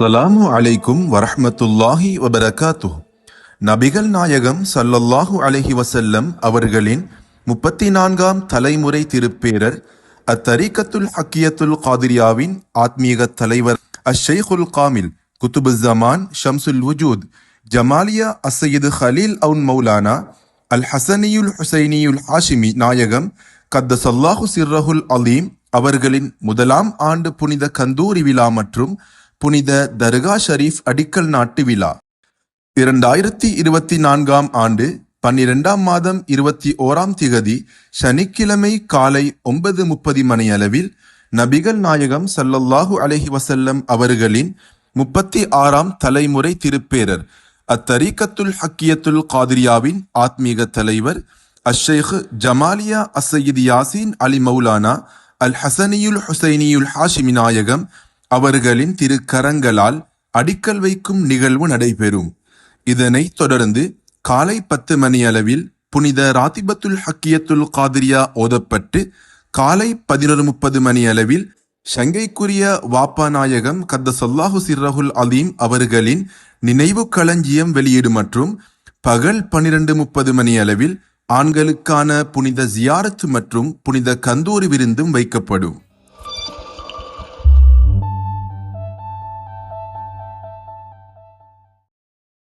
அஸ்ஸலாமு அலைக்கும் வரஹ்மத்துல்லாஹி வபரகாத்துஹ். நபிகள் நாயகம் ஸல்லல்லாஹு அலைஹி வஸல்லம் அவர்களின் 34ஆம் தலைமுறை திருப்பேரர் அத்தரீகத்துல் ஹக்கியத்துல் காதிரியாவின் ஆத்மீக தலைவர் அஷ்-ஷைഖுல் காமில் குதுபுஸ்ஸமான் ஷம்சுல் வுஜூத் ஜமாலியா அஸ்ஸையீது ஹலீல் அவுன் மௌலானா அல் ஹசனியுல் ஹுசைனியுல் ஹாஷிமி நாயகம் கத்தஸல்லாஹு சிர்ரஹுல் அலீம் அவர்களின் முதலாம் ஆண்டு புனித கந்தூரி விழா மற்றும் புனித தர்கா ஷரீஃப் அடிக்கல் நாட்டு விழா 2024ஆம் ஆண்டு 12ஆம் மாதம் 21ஆம் திகதி சனிக்கிழமை காலை 9:30 மணியளவில் நபிகள் நாயகம் ஸல்லல்லாஹு அலைஹி வஸல்லம் அவர்களின் 36ஆம் தலைமுறை திருப்பேரர் அத்தரீகத்துல் ஹக்கியத்துல் காதிரியாவின் ஆத்மீக தலைவர் அஷ்-ஷைഖ் ஜமாலியா அஸ்ஸையீது யாசீன் அலி மௌலானா அல் ஹசனியுல் ஹுசைனியுல் ஹாஷிமி நாயகம் அவர்களின் திருக்கரங்களால் அடிக்கல் வைக்கும் நிகழ்வு நடைபெறும். இதனைத் தொடர்ந்து காலை 10 மணியளவில் புனித ராத்திபத்துல் ஹக்கியத்துல் காதிரியா ஓதப்பட்டு காலை 11:30 மணியளவில் சங்கைக்குரிய வாப்பா நாயகம் கத்தஸல்லாஹு சிர்ரஹுல் அலீம் அவர்களின் நினைவு களஞ்சியம் வெளியீடு மற்றும் பகல் 12:30 மணியளவில் ஆண்களுக்கான புனித ஜியாரத்து மற்றும் புனித கந்தூரி விருந்தும் வைக்கப்படும்.